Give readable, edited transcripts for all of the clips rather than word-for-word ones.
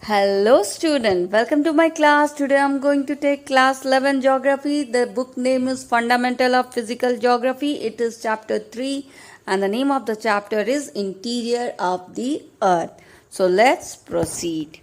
Hello student, welcome to my class. Today I am going to take class 11 geography. The book name is Fundamental of Physical Geography. It is chapter 3 and the name of the chapter is Interior of the Earth. So let's proceed.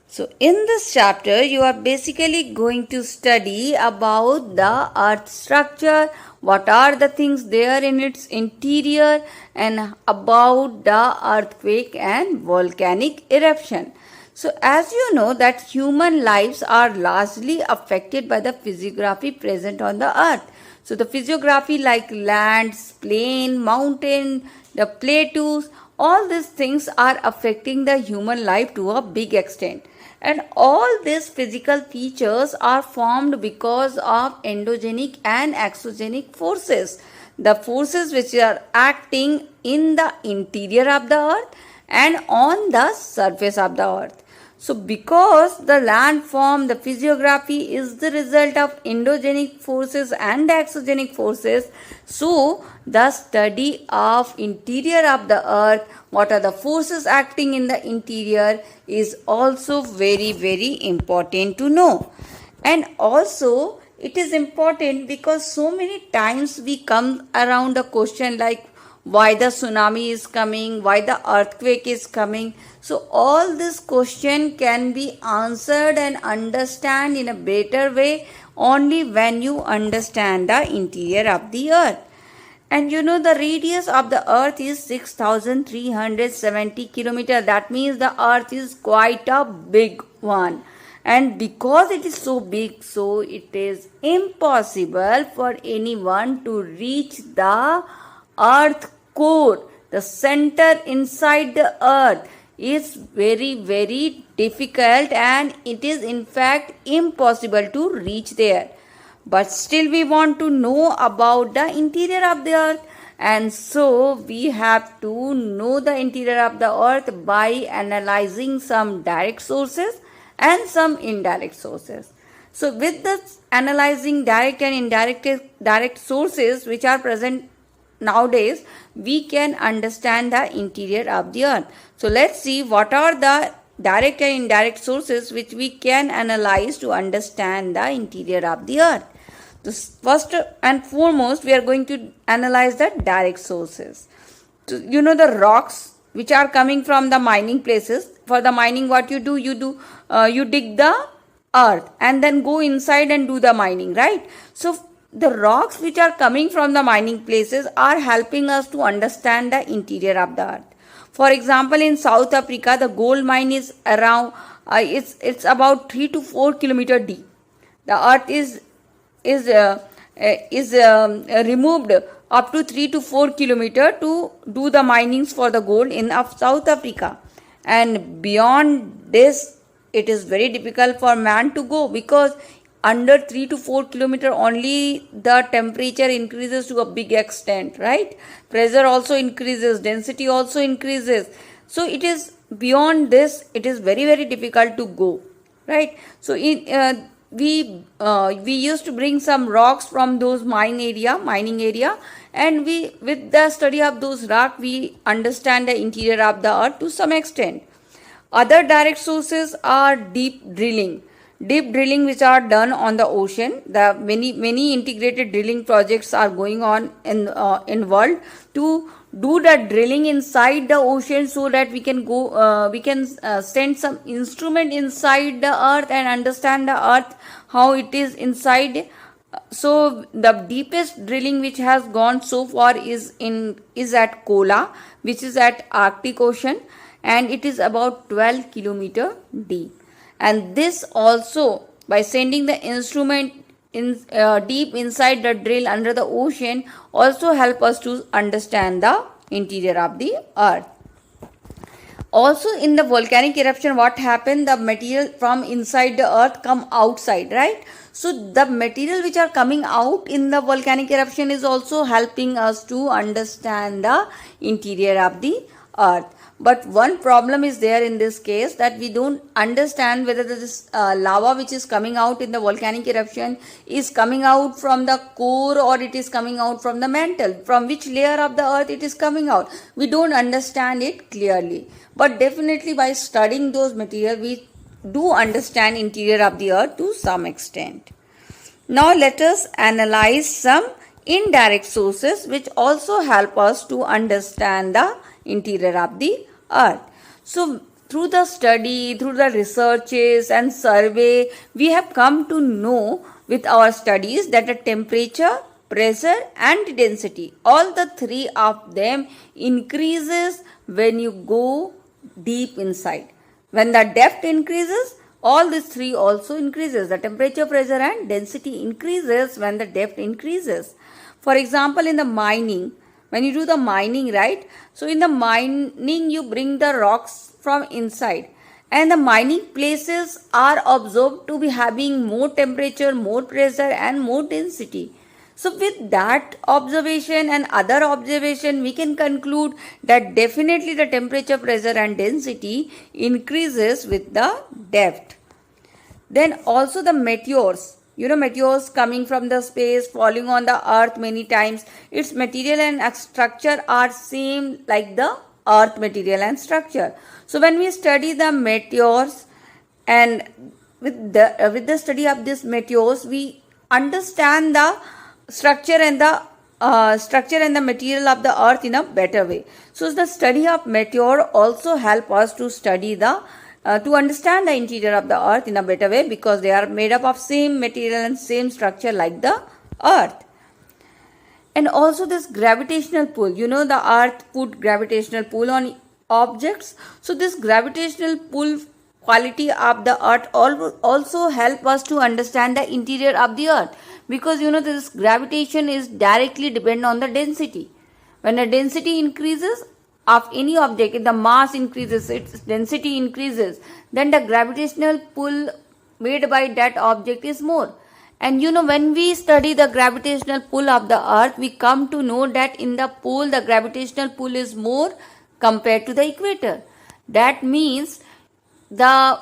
So in this chapter you are basically going to study about the earth structure, what are the things there in its interior, and about the earthquake and volcanic eruption. So as you know that human lives are largely affected by the physiography present on the earth. So the physiography like lands, plain, mountain, the plateaus, all these things are affecting the human life to a big extent. And all these physical features are formed because of endogenic and exogenic forces. The forces which are acting in the interior of the earth and on the surface of the earth. So because the landform, the physiography is the result of endogenic forces and exogenic forces, so the study of interior of the earth, what are the forces acting in the interior is also very important to know. And also it is important because so many times we come around a question like why the tsunami is coming, why the earthquake is coming. So all this question can be answered and understand in a better way only when you understand the interior of the earth. And you know the radius of the earth is 6370 kilometers. That means the earth is quite a big one. And because it is so big, so it is impossible for anyone to reach the earth core, the center inside the earth is very difficult, and it is in fact impossible to reach there. But still we want to know about the interior of the earth, and so we have to know the interior of the earth by analyzing some direct sources and some indirect sources. So with the analyzing direct and indirect sources which are present nowadays, we can understand the interior of the earth. So let's see what are the direct and indirect sources which we can analyze to understand the interior of the earth. So first and foremost, we are going to analyze the direct sources. So, you know the rocks which are coming from the mining places. For the mining, what you do, you dig the earth and then go inside and do the mining, right? So the rocks which are coming from the mining places are helping us to understand the interior of the earth. For example, in South Africa, the gold mine is around it's about 3 to 4 kilometer deep. The earth is removed up to 3 to 4 kilometer to do the minings for the gold in South Africa, and beyond this it is very difficult for man to go because under 3 to 4 kilometer only the temperature increases to a big extent, right? Pressure also increases, density also increases. So it is beyond this, it is very difficult to go, right? So we used to bring some rocks from those mining area, and we with the study of those rock we understand the interior of the earth to some extent. Other direct sources are deep drilling which are done on the ocean. The many integrated drilling projects are going on in world to do the drilling inside the ocean, so that we can send some instrument inside the earth and understand the earth how it is inside. So the deepest drilling which has gone so far is at Kola, which is at Arctic Ocean, and it is about 12 kilometer deep. And this also, by sending the instrument in deep inside the drill under the ocean, also help us to understand the interior of the earth. Also in the volcanic eruption, what happened, the material from inside the earth come outside, right? So the material which are coming out in the volcanic eruption is also helping us to understand the interior of the earth. But one problem is there in this case, that we don't understand whether this lava which is coming out in the volcanic eruption is coming out from the core or it is coming out from the mantle. From which layer of the earth it is coming out. We don't understand it clearly. But definitely by studying those material, we do understand interior of the earth to some extent. Now let us analyze some indirect sources which also help us to understand the interior of the earth. So through the study, through the researches and survey, we have come to know with our studies that the temperature, pressure and density, all the three of them increases when you go deep inside. When the depth increases, all these three also increases. The temperature, pressure and density increases when the depth increases. For example, in the mining, when you do the mining, right? So in the mining, you bring the rocks from inside, and the mining places are observed to be having more temperature, more pressure and more density. So with that observation and other observation, we can conclude that definitely the temperature, pressure and density increases with the depth. Then also the meteors. Meteors coming from the space, falling on the earth many times. Its material and structure are same like the earth material and structure. So when we study the meteors, and with the study of these meteors, we understand the structure and the material of the earth in a better way. So the study of meteor also help us to study to understand the interior of the earth in a better way, because they are made up of same material and same structure like the earth. And also this gravitational pull, the earth put gravitational pull on objects. So this gravitational pull quality of the earth also help us to understand the interior of the earth, because this gravitation is directly dependent on the density. When the density increases of any object, if the mass increases, its density increases, then the gravitational pull made by that object is more. And when we study the gravitational pull of the earth, we come to know that in the pole, the gravitational pull is more compared to the equator. That means the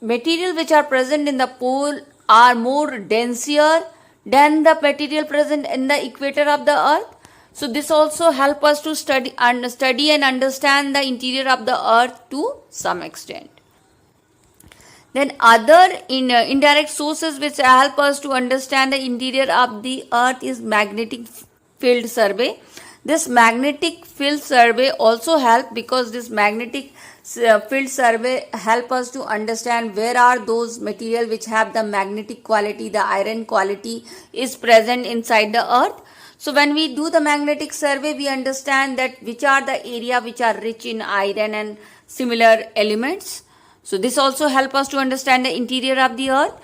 material which are present in the pole are more denser than the material present in the equator of the earth. So this also help us to study and understand the interior of the earth to some extent. Then other indirect sources which help us to understand the interior of the earth is magnetic field survey. This magnetic field survey also help, because this magnetic field survey help us to understand where are those material which have the magnetic quality, the iron quality is present inside the earth. So when we do the magnetic survey, we understand that which are the area which are rich in iron and similar elements. So this also help us to understand the interior of the earth.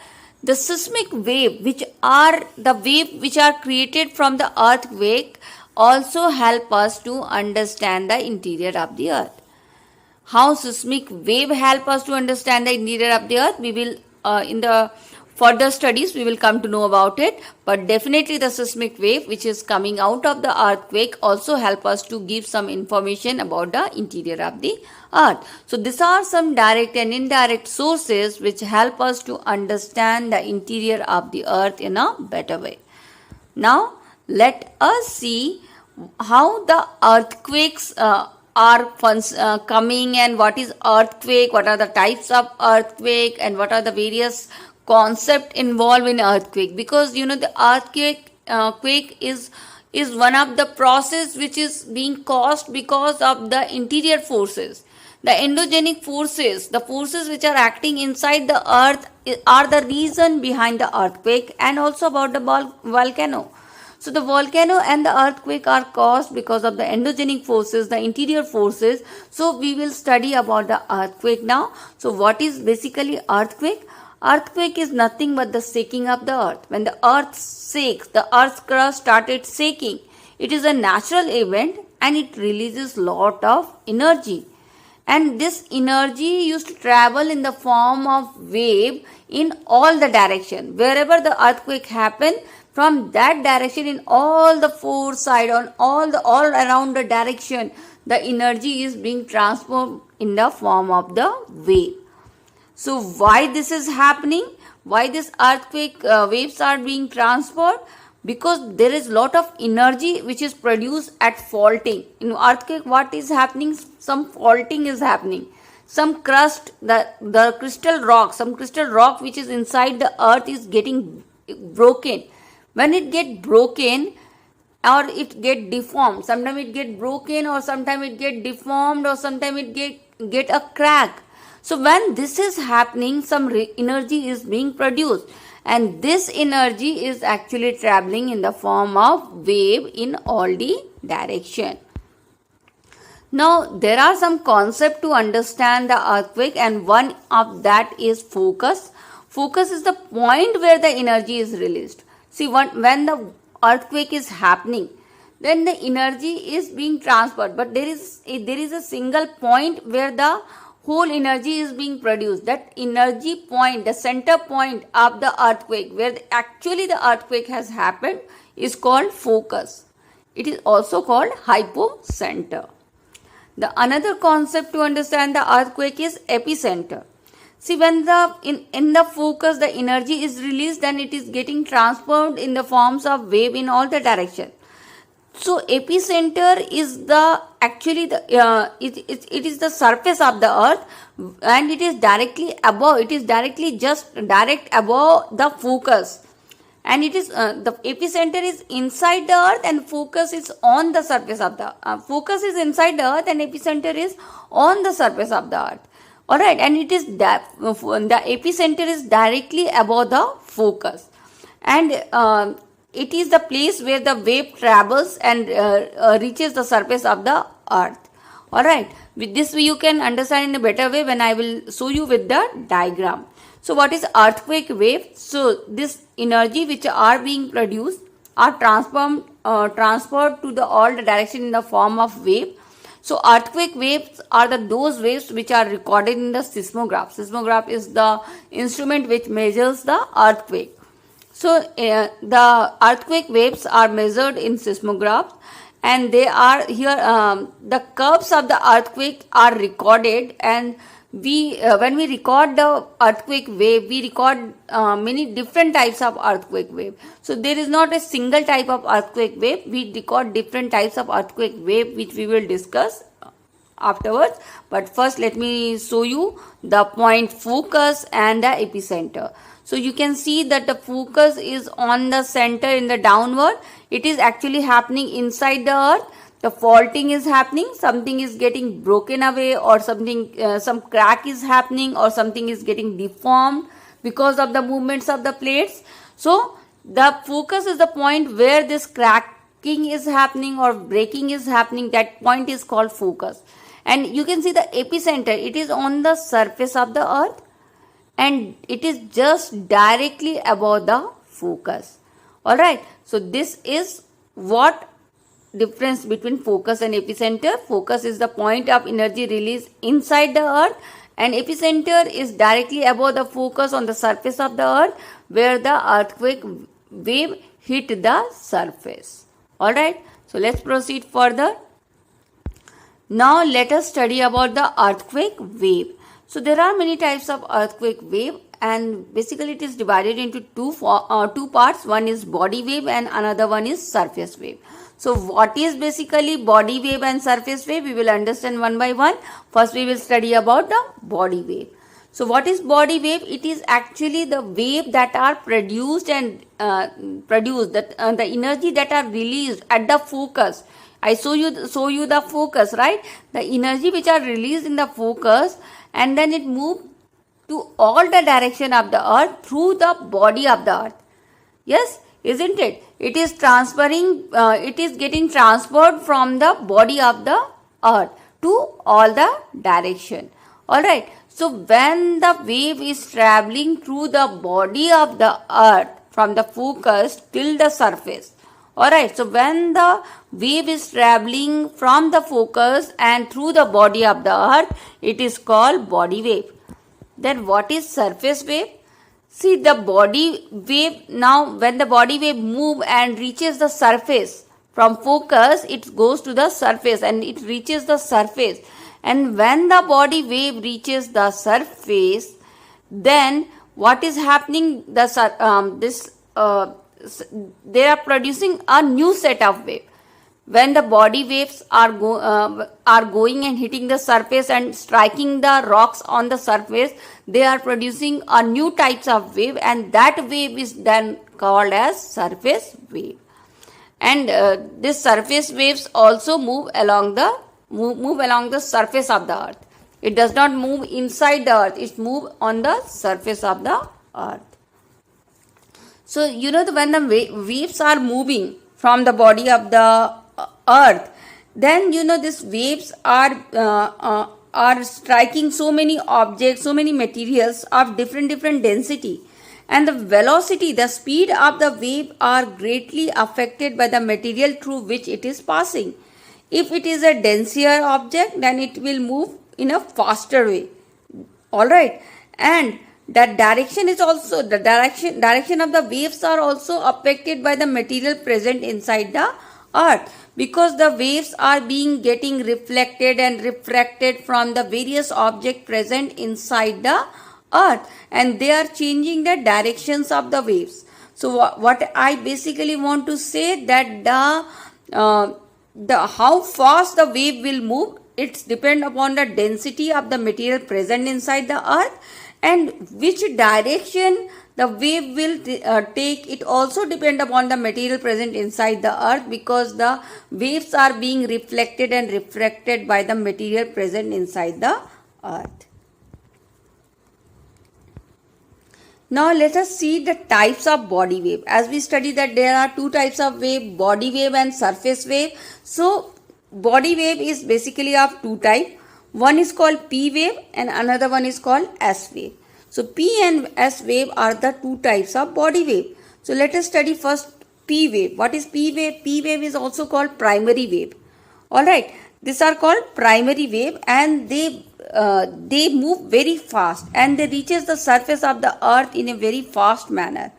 The seismic wave, which are created from the earthquake, also help us to understand the interior of the earth. How seismic wave help us to understand the interior of the earth, we will in the further studies we will come to know about it. But definitely the seismic wave which is coming out of the earthquake also help us to give some information about the interior of the earth. So these are some direct and indirect sources which help us to understand the interior of the earth in a better way. Now let us see how the earthquakes are coming, and what is earthquake, what are the types of earthquake, and what are the various concept involved in earthquake. Because the earthquake quake is one of the process which is being caused because of the interior forces, the endogenic forces, the forces which are acting inside the earth are the reason behind the earthquake. And also about the volcano. So the volcano and the earthquake are caused because of the endogenic forces, the interior forces. So we will study about the earthquake now. So what is basically earthquake? Earthquake is nothing but the shaking of the earth. When the earth shakes, the earth's crust started shaking. It is a natural event and it releases lot of energy. And this energy used to travel in the form of wave in all the direction. Wherever the earthquake happened, from that direction, in all the four sides, on all around the direction, the energy is being transformed in the form of the wave. So why this is happening? Why this earthquake waves are being transferred? Because there is lot of energy which is produced at faulting. In earthquake, what is happening? Some faulting is happening. some crust, the crystal rock, some crystal rock which is inside the earth is getting broken. When it get broken or it get deformed, sometimes it get broken or sometimes it get deformed or sometimes it get a crack. So when this is happening, some energy is being produced, and this energy is actually traveling in the form of wave in all the direction. Now there are some concepts to understand the earthquake, and one of that is focus. Focus is the point where the energy is released. See, when the earthquake is happening, then the energy is being transferred, but there is a single point where the whole energy is being produced. That energy point, the center point of the earthquake, where actually the earthquake has happened, is called focus. It is also called hypocenter. The another concept to understand the earthquake is epicenter. See, when in the focus the energy is released, then it is getting transformed in the forms of wave in all the direction. So epicenter is the actually the it is the surface of the earth, and it is directly above. It is direct above the focus. And it is the epicenter is inside the earth and focus is on the surface of the focus is inside the earth and epicenter is on the surface of the earth. Alright, and it is the epicenter is directly above the focus, and it is the place where the wave travels and reaches the surface of the earth. Alright, with this you can understand in a better way when I will show you with the diagram. So what is earthquake wave? So this energy which are being produced are transferred to the all the direction in the form of wave. So earthquake waves are those waves which are recorded in the seismograph. Seismograph is the instrument which measures the earthquake. So the earthquake waves are measured in seismographs, and they are here the curves of the earthquake are recorded, and we when we record the earthquake wave, we record many different types of earthquake wave. So there is not a single type of earthquake wave. We record different types of earthquake wave, which we will discuss afterwards. But first let me show you the point focus and the epicenter. So you can see that the focus is on the center in the downward. It is actually happening inside the earth. The faulting is happening, something is getting broken away, or something, some crack is happening, or something is getting deformed because of the movements of the plates. So the focus is the point where this cracking is happening or breaking is happening. That point is called focus. And you can see the epicenter, it is on the surface of the earth, and it is just directly above the focus. Alright, so this is what difference between focus and epicenter. Focus is the point of energy release inside the earth, and epicenter is directly above the focus on the surface of the earth, where the earthquake wave hit the surface. Alright, so let's proceed further. Now let us study about the earthquake wave. So there are many types of earthquake wave, and basically it is divided into two parts. One is body wave and another one is surface wave. So what is basically body wave and surface wave? We will understand one by one. First we will study about the body wave. So what is body wave? It is actually the wave that are produced and the energy that are released at the focus. I show you the focus, right? The energy which are released in the focus, and then it moves to all the direction of the earth through the body of the earth. Yes, isn't it? It is transferring, it is getting transferred from the body of the earth to all the direction. Alright, so when the wave is traveling through the body of the earth from the focus till the surface. Alright, so when the wave is traveling from the focus and through the body of the earth, it is called body wave. Then what is surface wave? See, the body wave, now when the body wave move and reaches the surface, from focus it goes to the surface and it reaches the surface. And when the body wave reaches the surface, then what is happening? They are producing a new set of wave. when the body waves are going and hitting the surface and striking the rocks on the surface, they are producing a new types of wave, and that wave is then called as surface wave. And this surface waves also move along the surface of the earth. It does not move inside the earth, it moves on the surface of the earth. So when the waves are moving from the body of the earth, then these waves are striking so many objects, so many materials of different density, and the velocity, the speed of the wave are greatly affected by the material through which it is passing. If it is a denser object, then it will move in a faster way. All right, and that direction is also the direction of the waves are also affected by the material present inside the earth, because the waves are getting reflected and refracted from the various objects present inside the earth, and they are changing the directions of the waves. So what I basically want to say, that the how fast the wave will move, it's depend upon the density of the material present inside the earth, and which direction the wave will take, it also depend upon the material present inside the earth, because the waves are being reflected and refracted by the material present inside the earth. Now let us see the types of body wave. As we study that there are two types of wave, body wave and surface wave. So body wave is basically of two types. One is called P wave and another one is called S wave. So P and S wave are the two types of body wave. So let us study first P wave. What is P wave? P wave is also called primary wave. Alright, these are called primary wave, and they move very fast and they reaches the surface of the earth in a very fast manner.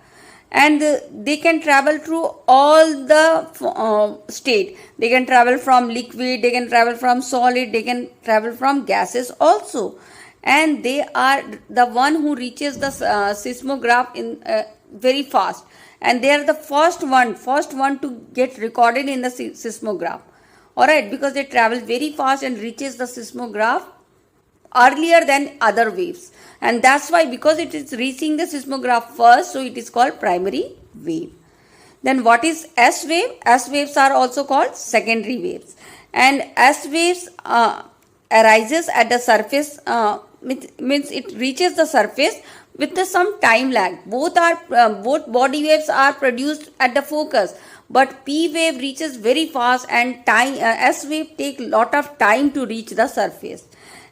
And they can travel through all the state. They can travel from liquid, they can travel from solid, they can travel from gases also. And they are the one who reaches the seismograph in very fast. And they are the first one to get recorded in the seismograph. Alright, because they travel very fast and reaches the seismograph earlier than other waves, and that's why, because it is reaching the seismograph first, so it is called primary wave. Then what is S wave? S waves are also called secondary waves, and S waves arises at the surface, means it reaches the surface with some time lag. Both body waves are produced at the focus, but P wave reaches very fast, and S wave take lot of time to reach the surface.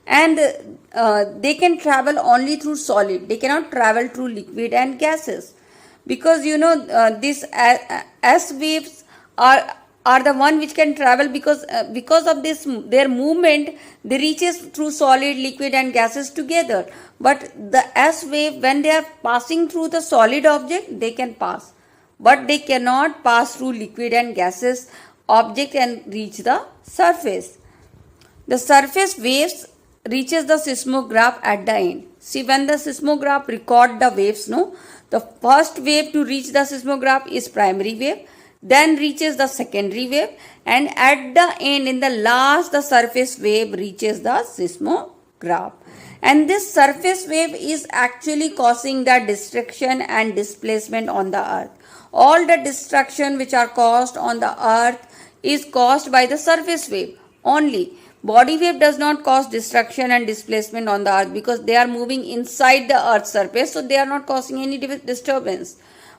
And they can travel only through solid, they cannot travel through liquid and gases, because these S waves are the one which can travel, because of this their movement, they reaches through solid, liquid and gases together. But the S wave, when they are passing through the solid object, they can pass, but they cannot pass through liquid and gases object and reach the surface. The surface waves reaches the seismograph at the end. See, when the seismograph record the waves, the first wave to reach the seismograph is primary wave, then reaches the secondary wave, and at the end, in the last, the surface wave reaches the seismograph. And this surface wave is actually causing the destruction and displacement on the earth. All the destruction which are caused on the earth is caused by the surface wave only. Body wave does not cause destruction and displacement on the earth, because they are moving inside the earth's surface, so they are not causing any disturbance.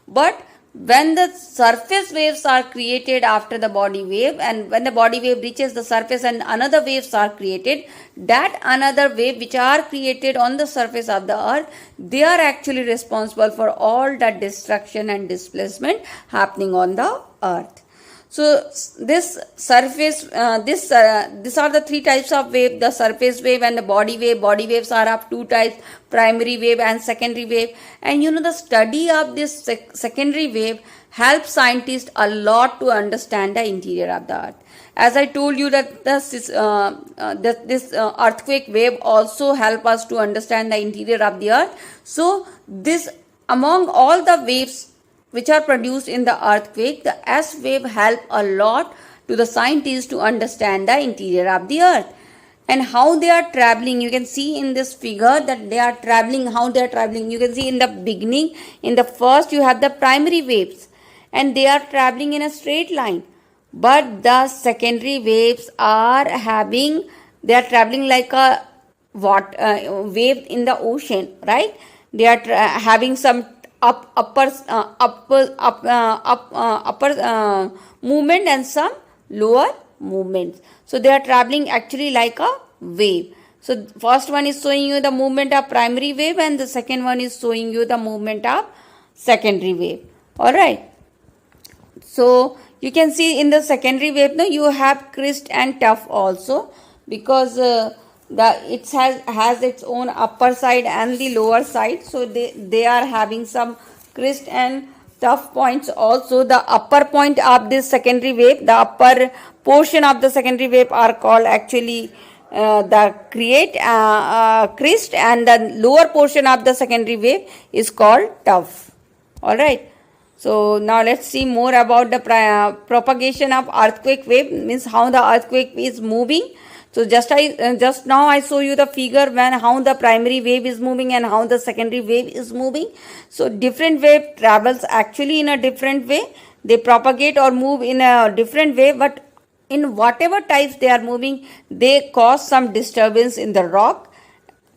But when the surface waves are created after the body wave, and when the body wave reaches the surface and another waves are created, that another wave which are created on the surface of the earth, they are actually responsible for all the destruction and displacement happening on the earth. So this surface, these are the three types of wave: the surface wave and the body wave. Body waves are of two types: primary wave and secondary wave. And the study of this secondary wave helps scientists a lot to understand the interior of the earth. As I told you that this earthquake wave also help us to understand the interior of the earth. So this, among all the waves which are produced in the earthquake, the S wave help a lot to the scientists to understand the interior of the earth. And how they are traveling, you can see in this figure that they are traveling, how they are traveling. You can see in the beginning, in the first you have the primary waves and they are traveling in a straight line. But the secondary waves are they are traveling like a wave in the ocean, right? They are having some upper movement and some lower movements. So they are traveling actually like a wave. So first one is showing you the movement of primary wave and the second one is showing you the movement of secondary wave. Alright. So you can see in the secondary wave now you have crest and tuff also, because it has its own upper side and the lower side. So they are having some crest and tuff points also. The upper point of this secondary wave, the upper portion of the secondary wave are called actually the crest, and the lower portion of the secondary wave is called tuff. Alright. So now let's see more about the propagation of earthquake wave, means how the earthquake is moving. So just now I show you the figure when how the primary wave is moving and how the secondary wave is moving. So different wave travels actually in a different way. They propagate or move in a different way, but in whatever types they are moving, they cause some disturbance in the rock,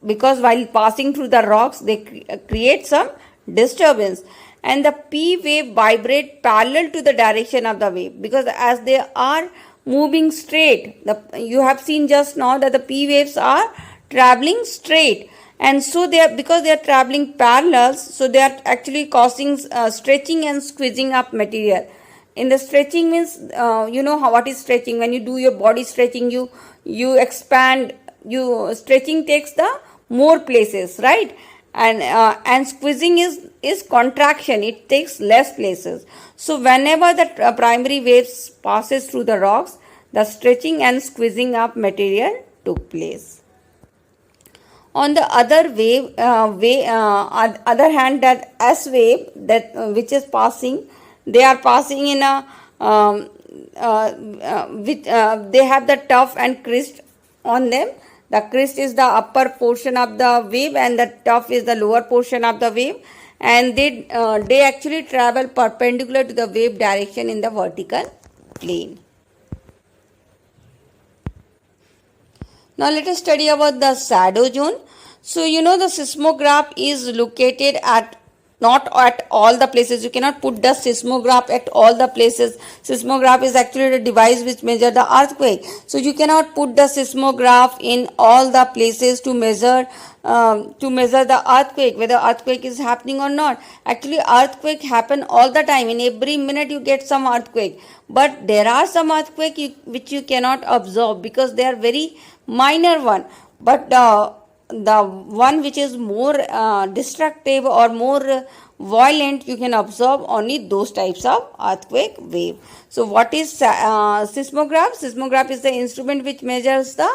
because while passing through the rocks, they create some disturbance. And the P wave vibrate parallel to the direction of the wave, because as they are moving straight, you have seen just now that the P waves are traveling straight, and so because they are traveling parallels, so they are actually causing stretching and squeezing up material. In the stretching means, you know what is stretching. When you do your body stretching, you expand. Stretching takes the more places, right? And squeezing is contraction. It takes less places. So whenever the primary waves passes through the rocks, the stretching and squeezing up material took place. On the other other hand, that S wave which is passing, they are passing in a they have the tuff and crest on them. The crest is the upper portion of the wave and the tuff is the lower portion of the wave, and they actually travel perpendicular to the wave direction in the vertical plane. Now let us study about the shadow zone. So you know the seismograph is located not at all the places. You cannot put the seismograph at all the places. Seismograph is actually the device which measures the earthquake. So you cannot put the seismograph in all the places to measure the earthquake, whether earthquake is happening or not. Actually, earthquake happen all the time. In every minute you get some earthquake. But there are some earthquake which you cannot observe because they are very minor one. But the one which is more destructive or more violent, you can observe only those types of earthquake wave. So what is seismograph? Seismograph is the instrument which measures the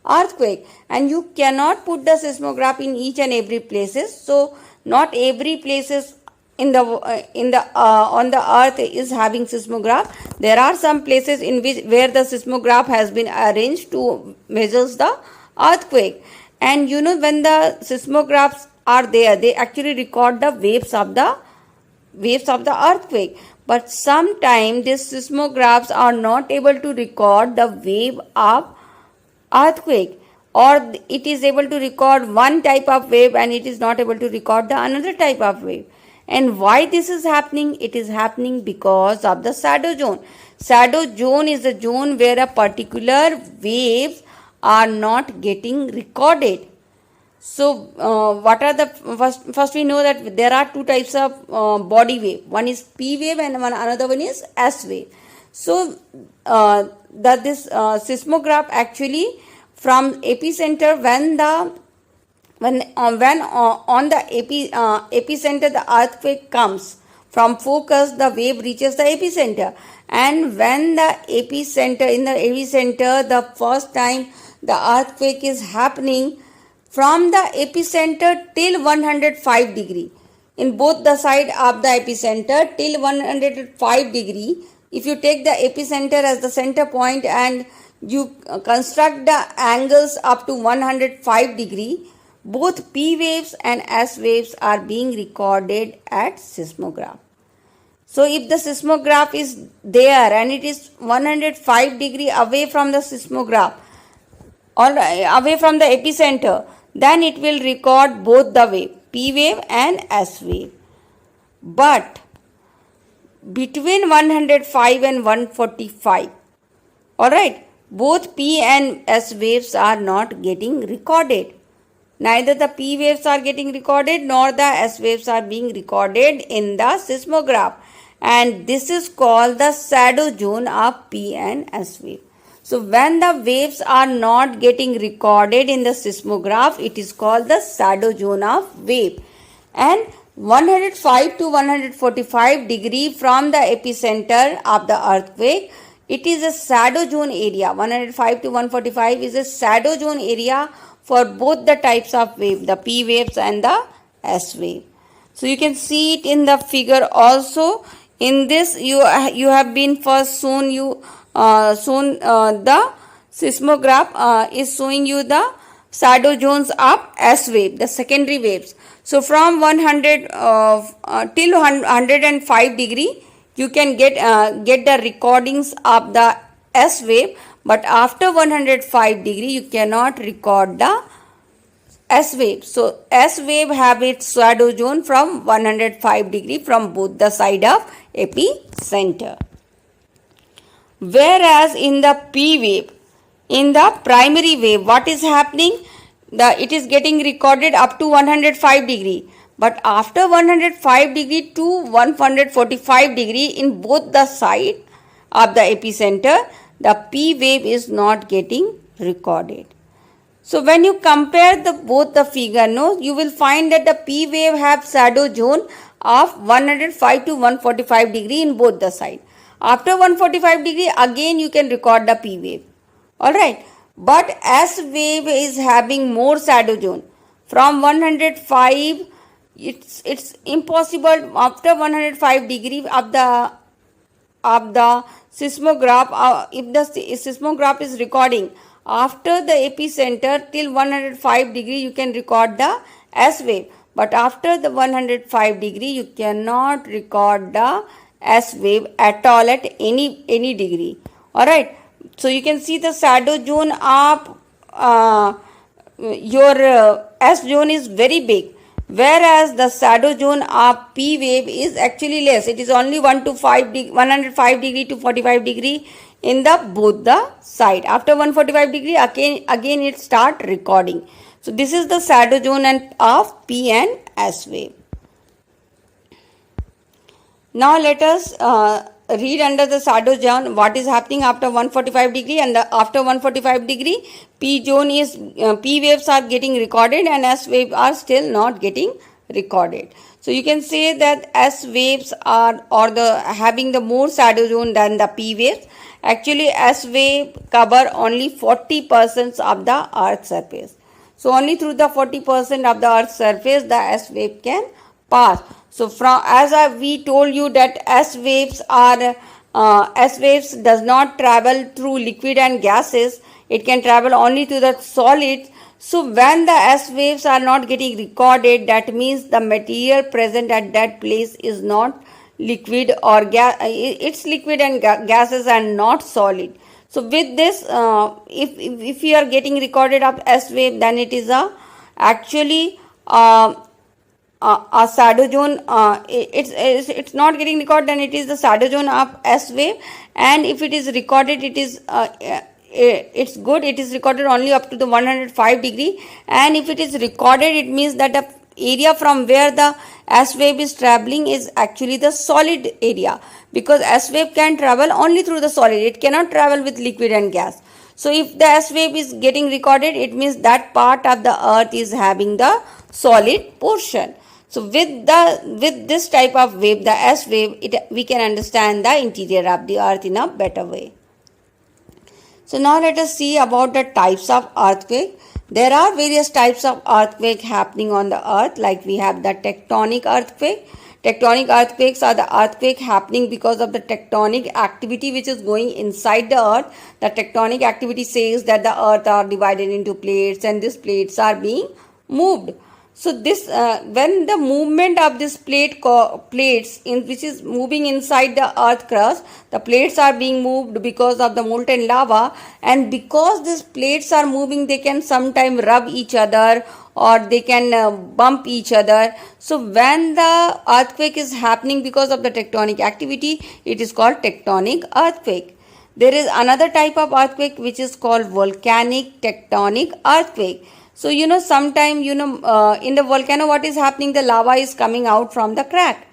earthquake, and you cannot put the seismograph in each and every places. So not every places on the earth is having seismograph. There are some places where the seismograph has been arranged to measure the earthquake. And you know, when the seismographs are there, they actually record the waves of the earthquake. But sometimes these seismographs are not able to record the wave of earthquake, or it is able to record one type of wave and it is not able to record the another type of wave. And why this is happening? It is happening because of the shadow zone. Shadow zone is a zone where a particular waves are not getting recorded. So what are the first we know that there are two types of body wave. One is P wave and another one is S wave. So this seismograph actually from epicenter, when on the epicenter the earthquake comes, from focus the wave reaches the epicenter, and when the epicenter the first time the earthquake is happening, from the epicenter till 105 degree, in both the side of the epicenter till 105 degree, if you take the epicenter as the center point and you construct the angles up to 105 degree, both P waves and S waves are being recorded at seismograph. So if the seismograph is there and it is 105 degree away from the seismograph or away from the epicenter, then it will record both the wave, P wave and S wave. But between 105 and 145, alright, both P and S waves are not getting recorded. Neither the P waves are getting recorded nor the S waves are being recorded in the seismograph. And this is called the shadow zone of P and S wave. So when the waves are not getting recorded in the seismograph, it is called the shadow zone of wave. And 105 to 145 degree from the epicenter of the earthquake, it is a shadow zone area. 105 to 145 is a shadow zone area for both the types of wave, the P waves and the S wave. So you can see it in the figure also. In this you have been first shown the seismograph is showing you the shadow zones of S wave, the secondary waves. So from 100 till 105 degree, you can get the recordings of the S wave, but after 105 degree, you cannot record the S wave. So S wave have its shadow zone from 105 degree from both the side of epicenter. Whereas in the P wave, in the primary wave, what is happening? It is getting recorded up to 105 degree. But after 105 degree to 145 degree in both the side of the epicenter, the P wave is not getting recorded. So when you compare both the figure, you will find that the P wave have shadow zone of 105 to 145 degree in both the side. After 145 degree, again you can record the P wave. Alright. But S wave is having more shadow zone. From 105, it's impossible after 105 degree of the seismograph. If the seismograph is recording after the epicenter till 105 degree, you can record the S wave. But after the 105 degree, you cannot record the S wave at all at any degree. Alright. So you can see the shadow zone of your S zone is very big, whereas the shadow zone of P wave is actually less. It is only 105 degree to 45 degree in the both the side. After 145 degree, again it start recording. So this is the shadow zone of P and S wave. Now let us read under the shadow zone what is happening after 145 degree, and after 145 degree P waves are getting recorded and S waves are still not getting recorded. So you can say that S waves are having the more shadow zone than the P waves. Actually S wave cover only 40% of the earth surface. So only through the 40% of the earth's surface the S wave can pass. So we told you that S waves does not travel through liquid and gases. It can travel only to the solids. So when the S waves are not getting recorded, that means the material present at that place is not liquid or gas. It's liquid and gases and not solid. So with this, if you are getting recorded of S wave, then it is actually a shadow zone. It's not getting recorded, then it is the shadow zone of S wave. And if it is recorded, it is it's good. It is recorded only up to the 105 degree. And if it is recorded, it means that the area from where the S wave is traveling is actually the solid area, because S wave can travel only through the solid. It cannot travel with liquid and gas. So if the S wave is getting recorded, it means that part of the earth is having the solid portion. So with this type of wave, the S wave, we can understand the interior of the earth in a better way. So now let us see about the types of earthquake. There are various types of earthquake happening on the earth, like we have the tectonic earthquake. Tectonic earthquakes are the earthquake happening because of the tectonic activity which is going inside the earth. The tectonic activity says that the earth are divided into plates and these plates are being moved. So this when the movement of this plates which is moving inside the earth crust, the plates are being moved because of the molten lava, and because these plates are moving, they can sometimes rub each other or they can bump each other. So when the earthquake is happening because of the tectonic activity, it is called tectonic earthquake. There is another type of earthquake which is called volcanic tectonic earthquake. So, sometime, in the volcano, what is happening? The lava is coming out from the crack.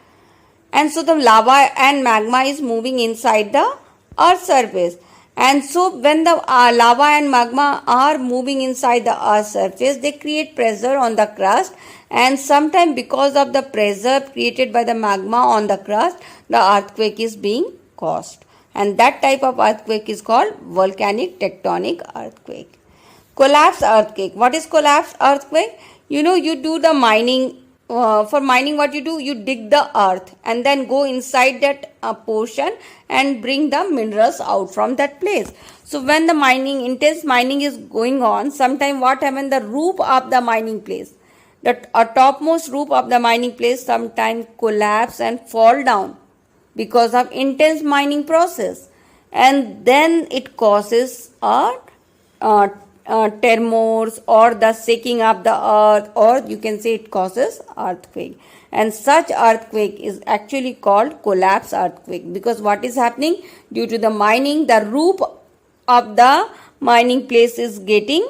And so the lava and magma is moving inside the earth's surface. And so when the lava and magma are moving inside the earth's surface, they create pressure on the crust. And sometimes because of the pressure created by the magma on the crust, the earthquake is being caused. And that type of earthquake is called volcanic tectonic earthquake. Collapse earthquake. What is collapse earthquake? You do the mining. For mining, what you do? You dig the earth and then go inside that portion and bring the minerals out from that place. So when the intense mining is going on, sometime what happens? The roof of the mining place, the topmost roof of the mining place, sometime collapse and fall down because of intense mining process, and then it causes tremors or the shaking of the earth, or you can say it causes earthquake. And such earthquake is actually called collapse earthquake, because what is happening? Due to the mining, the roof of the mining place is being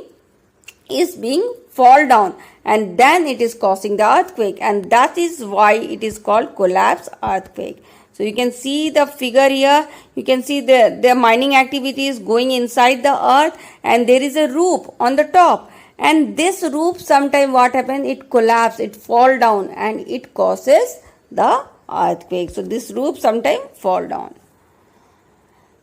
fall down, and then it is causing the earthquake, and that is why it is called collapse earthquake. So you can see the figure here. You can see the mining activity is going inside the earth, and there is a roof on the top. And this roof, sometime what happens? It collapses, it fall down, and it causes the earthquake. So this roof sometime fall down.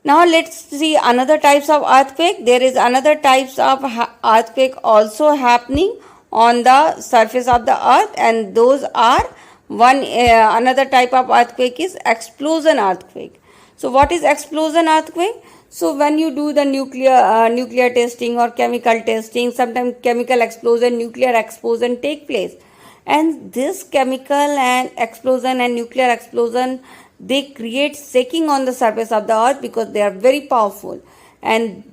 Now let's see another types of earthquake. There is another types of earthquake also happening on the surface of the earth, and those are another type of earthquake is explosion earthquake. So what is explosion earthquake? So when you do the nuclear testing or chemical testing, sometimes chemical explosion, nuclear explosion take place, and this chemical and explosion and nuclear explosion, they create shaking on the surface of the earth because they are very powerful, and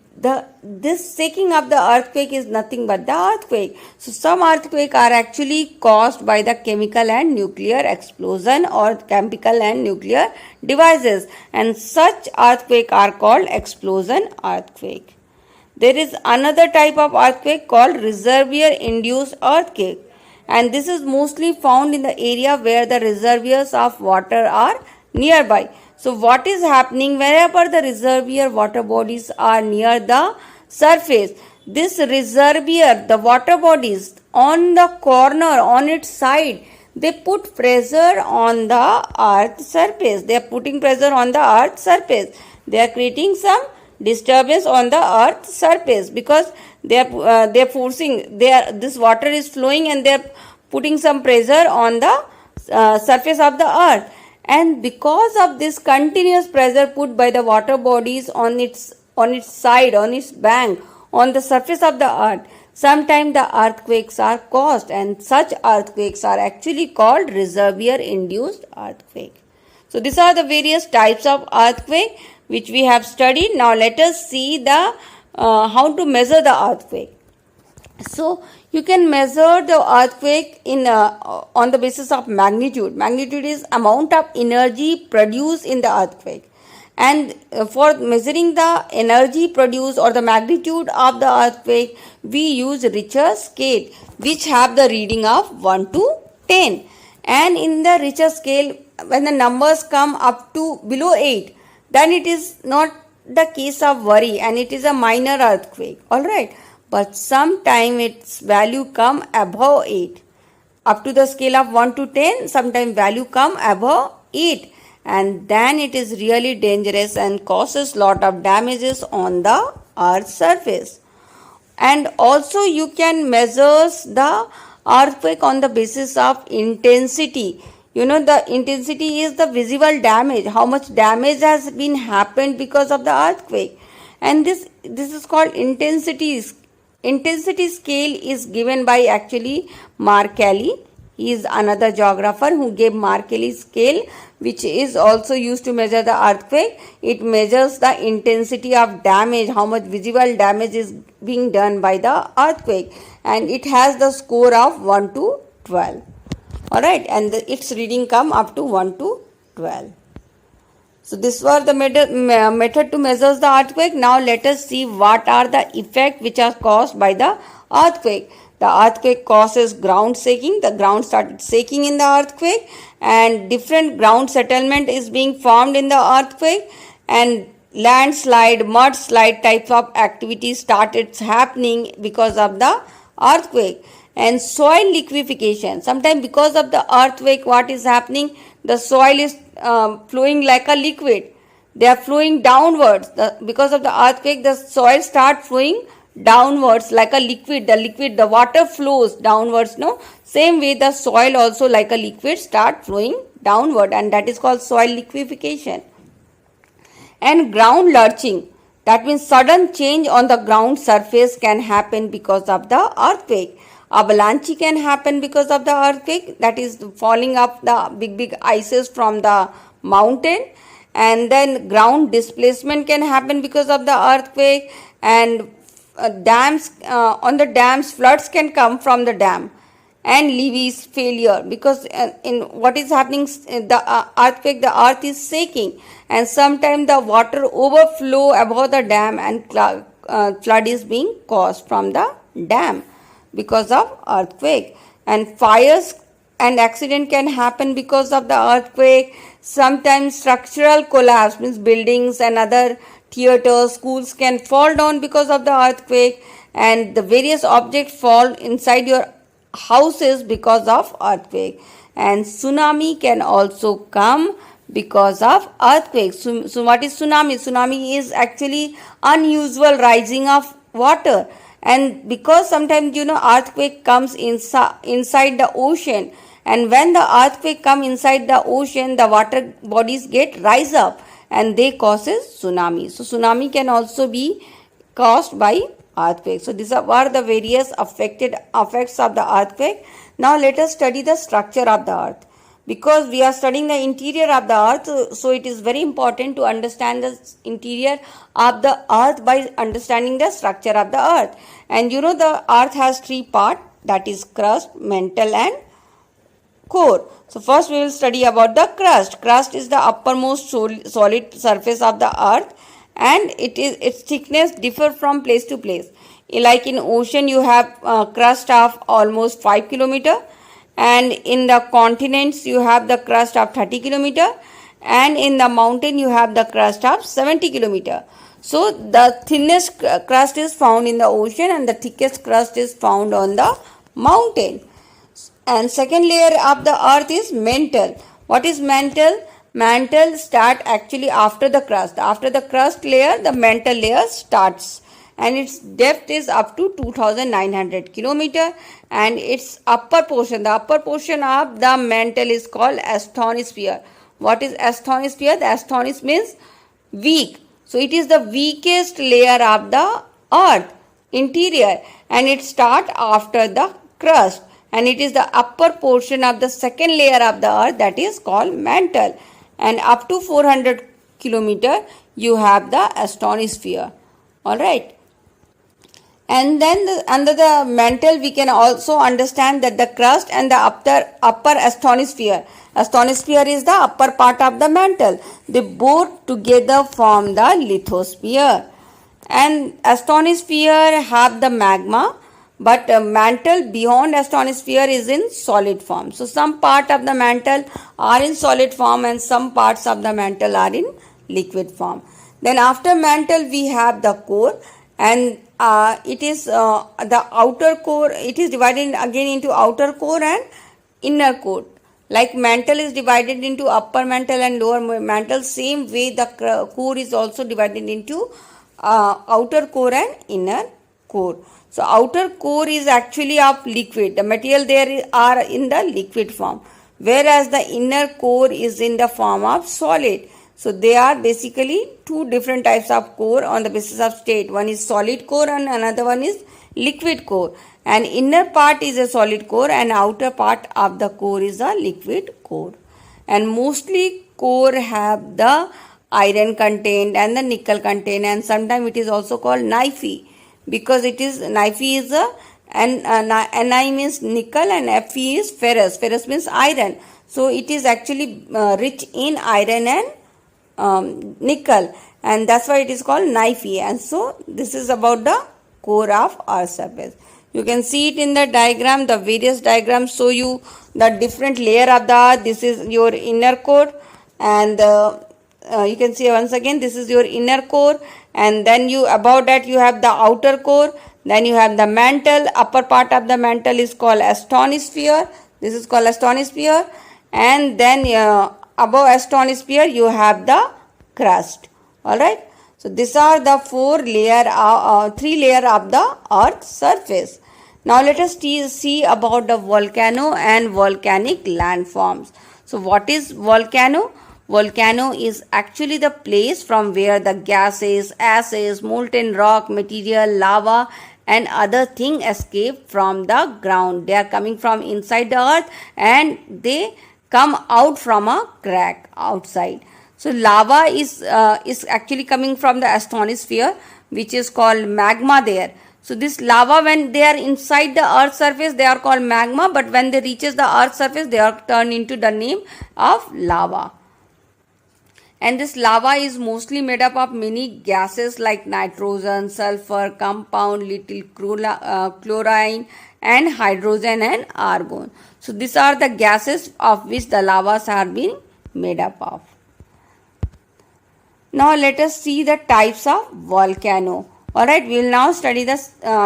this shaking of the earthquake is nothing but the earthquake. So some earthquake are actually caused by the chemical and nuclear explosion or chemical and nuclear devices, and such earthquake are called explosion earthquake. There is another type of earthquake called reservoir induced earthquake, and this is mostly found in the area where the reservoirs of water are nearby. So what is happening? Wherever the reservoir water bodies are near the surface, this reservoir, the water bodies on the corner, on its side, they put pressure on the earth surface. They are putting pressure on the earth surface. They are creating some disturbance on the earth surface because they are forcing. This water is flowing and they are putting some pressure on the surface of the earth. And because of this continuous pressure put by the water bodies on its side, on its bank, on the surface of the earth, sometimes the earthquakes are caused, and such earthquakes are actually called reservoir induced earthquake. So these are the various types of earthquake which we have studied. Now let us see the how to measure the earthquake. So you can measure the earthquake on the basis of magnitude. Magnitude is amount of energy produced in the earthquake. And for measuring the energy produced or the magnitude of the earthquake, we use Richter scale, which have the reading of 1 to 10. And in the Richter scale, when the numbers come up to below 8, then it is not the case of worry and it is a minor earthquake. Alright. But sometime its value come above 8. Up to the scale of 1 to 10, sometime value come above 8. And then it is really dangerous and causes lot of damages on the earth's surface. And also you can measure the earthquake on the basis of intensity. The intensity is the visible damage, how much damage has been happened because of the earthquake. And this is called intensity. Intensity scale is given by actually Mercalli. He is another geographer who gave Mercalli scale, which is also used to measure the earthquake. It measures the intensity of damage, how much visible damage is being done by the earthquake, and it has the score of 1 to 12. Alright, and its reading come up to 1 to 12. So this was the method to measure the earthquake. Now let us see what are the effects which are caused by the earthquake. The earthquake causes ground shaking. The ground started shaking in the earthquake, and different ground settlement is being formed in the earthquake, and landslide, mudslide types of activities started happening because of the earthquake. And soil liquefaction. Sometimes because of the earthquake, what is happening? The soil is flowing like a liquid. They are flowing downwards. Because of the earthquake, the soil start flowing downwards like a liquid. The water flows downwards. No, same way the soil also like a liquid start flowing downward, and that is called soil liquefaction. And ground lurching. That means sudden change on the ground surface can happen because of the earthquake. Avalanche can happen because of the earthquake, that is falling up the big ices from the mountain. And then ground displacement can happen because of the earthquake, and dams on the dams, floods can come from the dam. And levees failure, because in what is happening, the earthquake, the earth is shaking, and sometimes the water overflow above the dam, and flood is being caused from the dam because of earthquake. And fires and accident can happen because of the earthquake. Sometimes structural collapse, means buildings and other theaters, schools can fall down because of the earthquake, and the various objects fall inside your houses because of earthquake. And tsunami can also come because of earthquake. So what is tsunami? Tsunami is actually unusual rising of water. And because sometimes earthquake comes inside the ocean, and when the earthquake come inside the ocean, the water bodies rise up, and they causes tsunami. So tsunami can also be caused by earthquake. So these are the various effects of the earthquake. Now let us study the structure of the earth. Because we are studying the interior of the earth, so it is very important to understand the interior of the earth by understanding the structure of the earth. And the earth has three parts, that is crust, mantle, and core. So first we will study about the crust. Crust is the uppermost solid surface of the earth, and its thickness differ from place to place. Like in ocean, you have crust of almost 5 kilometer, and in the continents you have the crust of 30 kilometer, and in the mountain you have the crust of 70 kilometer. So the thinnest crust is found in the ocean, and the thickest crust is found on the mountain. And second layer of the earth is mantle. What is mantle? Mantle start actually after the crust. After the crust layer, the mantle layer starts, and its depth is up to 2900 kilometer, and its upper portion, the upper portion of the mantle is called asthenosphere. What is asthenosphere? The asthenosphere means weak. So it is the weakest layer of the earth interior, and it starts after the crust, and it is the upper portion of the second layer of the earth, that is called mantle. And up to 400 kilometer you have the asthenosphere. Alright. And then under the mantle we can also understand that the crust and the upper asthenosphere. Asthenosphere is the upper part of the mantle. They both together form the lithosphere. And asthenosphere have the magma, but mantle beyond asthenosphere is in solid form. So some part of the mantle are in solid form, and some parts of the mantle are in liquid form. Then after mantle we have the core, and it is the outer core. It is divided again into outer core and inner core. Like mantle is divided into upper mantle and lower mantle, same way the core is also divided into outer core and inner core. So outer core is actually of liquid. The material there are in the liquid form. whereas the inner core is in the form of solid. So they are basically two different types of core on the basis of state. One is solid core and another one is liquid core. And inner part is a solid core and outer part of the core is a liquid core. And mostly core have the iron contained and the nickel contained, and sometimes it is also called Ni because it is Ni is a and Ni means nickel and Fe is ferrous. Ferrous means iron. So it is actually rich in iron and nickel, and that's why it is called Ni. And so this is about the core of Earth's surface. You can see it in the diagram. The various diagrams show you the different layer of the earth. This is your inner core, and you can see once again this is your inner core, and then you above that you have the outer core. Then you have the mantle. Upper part of the mantle is called astronosphere. This is called astronosphere, and then above astronosphere you have the crust. All right. So these are the three layer of the Earth's surface. Now let us see about the volcano and volcanic landforms. So what is volcano? Volcano is actually the place from where the gases, ashes, molten rock, material, lava and other things escape from the ground. They are coming from inside the earth and they come out from a crack outside. So lava is actually coming from the astronosphere, which is called magma there. So this lava, when they are inside the earth's surface, they are called magma, but when they reaches the earth's surface, they are turned into the name of lava. And this lava is mostly made up of many gases like nitrogen, sulfur, compound, little chlorine and hydrogen and argon. So these are the gases of which the lavas are being made up of. Now let us see the types of volcano. Alright, we will now study the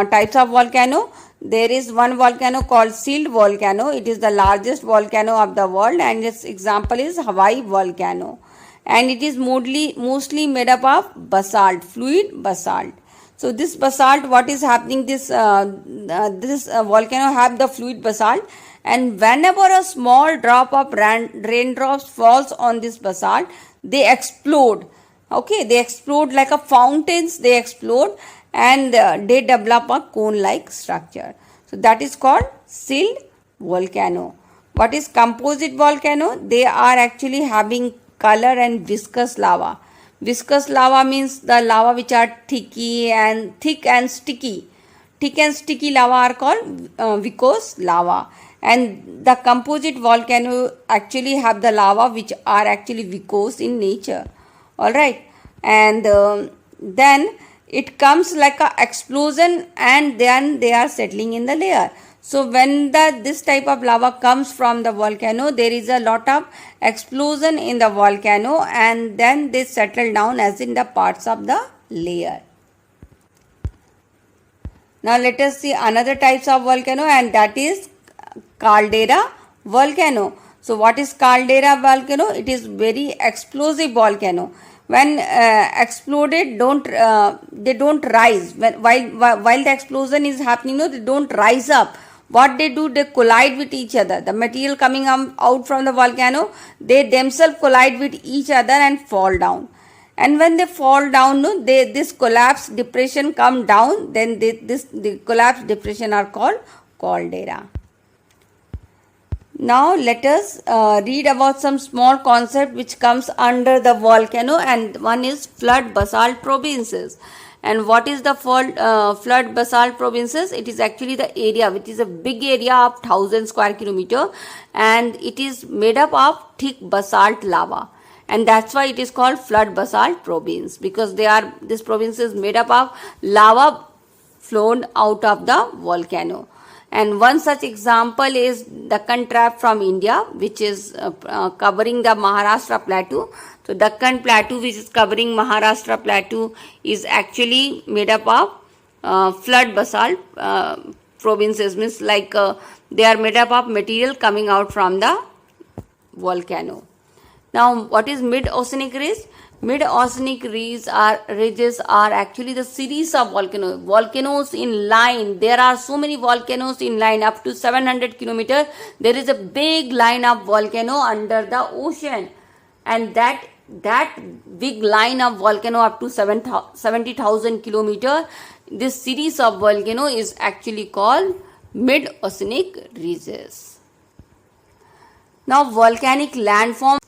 types of volcano. There is one volcano called sealed volcano. It is the largest volcano of the world and its example is Hawaii volcano. And it is mostly made up of basalt, fluid basalt. So this basalt, what is happening, this volcano have the fluid basalt, and whenever a small drop of raindrops falls on this basalt, they explode. Okay, they explode like a fountains, they explode and they develop a cone-like structure. So that is called sealed volcano. What is composite volcano? They are actually having color and viscous lava. Viscous lava means the lava which are thick and sticky. Thick and sticky lava are called viscous lava. And the composite volcano actually have the lava which are actually viscous in nature. Alright, and then it comes like a explosion and then they are settling in the layer. So when this type of lava comes from the volcano, there is a lot of explosion in the volcano and then they settle down as in the parts of the layer. Now let us see another types of volcano, and that is caldera volcano. So what is caldera volcano? It is very explosive volcano. When exploded, they don't rise. While the explosion is happening, they don't rise up. What they do, they collide with each other. The material coming out from the volcano, they themselves collide with each other and fall down. And when they fall down, this collapse depression come down. Then the collapse depression are called caldera. Now let us read about some small concept which comes under the volcano, and one is flood basalt provinces. And what is the flood basalt provinces? It is actually the area which is a big area of 1000 square kilometer, and it is made up of thick basalt lava, and that's why it is called flood basalt province, because this province is made up of lava flown out of the volcano. And one such example is Deccan Trap from India, which is covering the Maharashtra plateau. So Deccan Plateau, which is covering Maharashtra plateau, is actually made up of flood basalt provinces, means they are made up of material coming out from the volcano. Now, what is mid-oceanic ridge? Mid-oceanic ridges are actually the series of volcanoes. Volcanoes in line. There are so many volcanoes in line up to 700 kilometers. There is a big line of volcano under the ocean, and that big line of volcano up to 70,000 kilometers. This series of volcano is actually called mid-oceanic ridges. Now, volcanic landforms.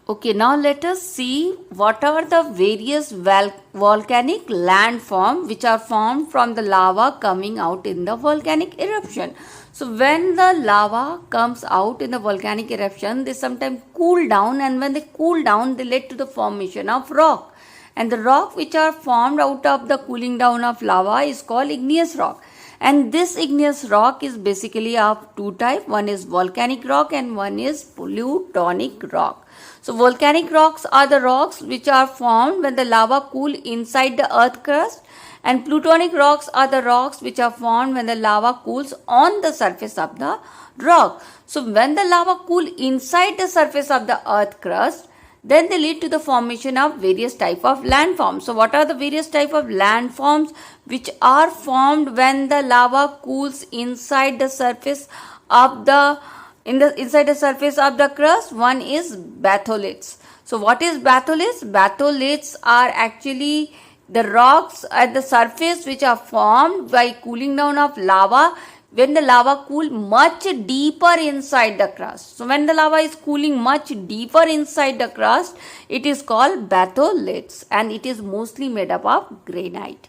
Okay, now let us see what are the various volcanic landforms which are formed from the lava coming out in the volcanic eruption. So when the lava comes out in the volcanic eruption, they sometimes cool down, and when they cool down, they lead to the formation of rock. And the rock which are formed out of the cooling down of lava is called igneous rock. And this igneous rock is basically of two types. One is volcanic rock and one is plutonic rock. So volcanic rocks are the rocks which are formed when the lava cool inside the earth crust, and plutonic rocks are the rocks which are formed when the lava cools on the surface of the rock. So when the lava cool inside the surface of the earth crust, then they lead to the formation of various type of landforms. So what are the various type of landforms which are formed when the lava cools inside the surface of the inside the surface of the crust? One is batholiths. So what is batholiths? Batholiths are actually the rocks at the surface which are formed by cooling down of lava when the lava cool much deeper inside the crust. So when the lava is cooling much deeper inside the crust, it is called batholiths, and it is mostly made up of granite.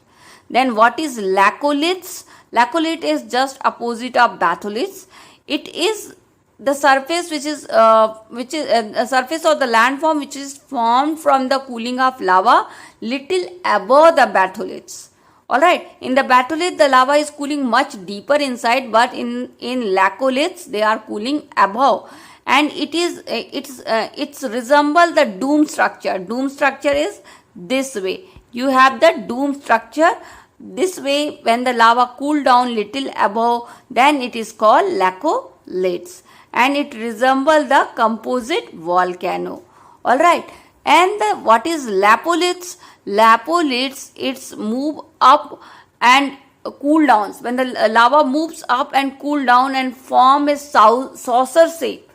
Then what is laccoliths? Laccolith is just opposite of batholiths. It is the surface which is a surface of the landform which is formed from the cooling of lava little above the batholiths. Alright, in the batholith the lava is cooling much deeper inside, but in laccoliths they are cooling above, and it's resemble the dome structure. Dome structure is this way. You have the dome structure this way. When the lava cool down little above, then it is called laccoliths, and it resembles the composite volcano. Alright, and what is lapoliths? Lapoliths, it's move up and cool downs. When the lava moves up and cool down and form a saucer shape,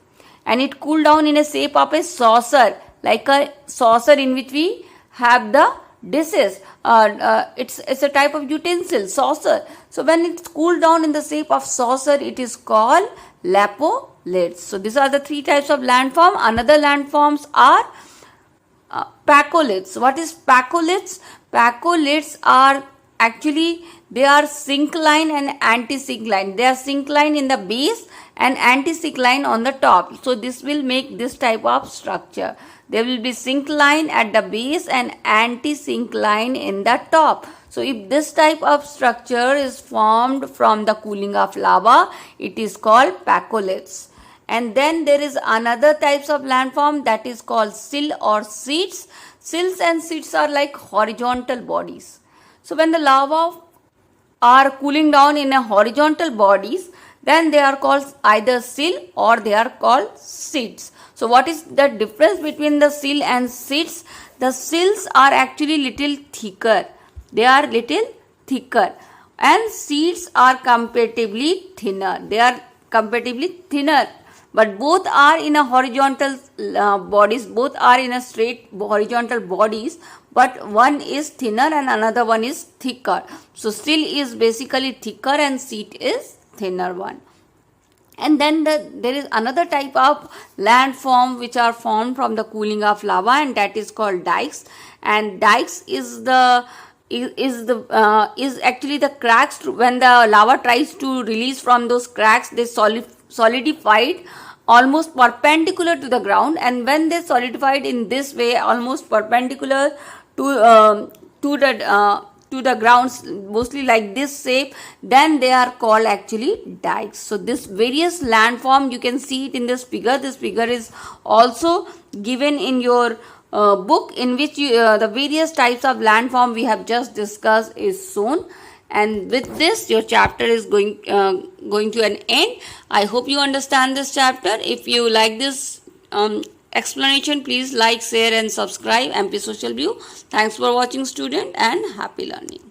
and it cool down in a shape of a saucer, like a saucer in which we have the dishes. It's a type of utensil, saucer. So when it's cooled down in the shape of saucer, it is called lapoliths. So these are the three types of landform. Another landforms are pacholiths. What is pacholiths? Pacholiths are actually, they are syncline and anti-syncline. They are syncline in the base and anti-syncline on the top. So this will make this type of structure. There will be syncline at the base and anti-syncline in the top. So if this type of structure is formed from the cooling of lava, it is called pacholiths. And then there is another types of landform that is called sill or sheets. Sills and sheets are like horizontal bodies. So when the lava are cooling down in a horizontal bodies, then they are called either sill or they are called sheets. So what is the difference between the sill and sheets? The sills are actually little thicker. They are little thicker, and sheets are comparatively thinner. They are comparatively thinner, but both are in a horizontal bodies. Both are in a straight horizontal bodies, but one is thinner and another one is thicker. So sill is basically thicker and sheet is thinner one. And then there is another type of landform which are formed from the cooling of lava, and that is called dikes. And dikes is actually the cracks. When the lava tries to release from those cracks, they solidified almost perpendicular to the ground, and when they solidified in this way almost perpendicular to the grounds, mostly like this shape, then they are called actually dikes. So this various landform, you can see it in this figure. This figure is also given in your book, in which the various types of landform we have just discussed is shown. And with this, your chapter is going to an end. I hope you understand this chapter. If you like this explanation, please like, share and subscribe MP Social View. Thanks for watching, student, and happy learning.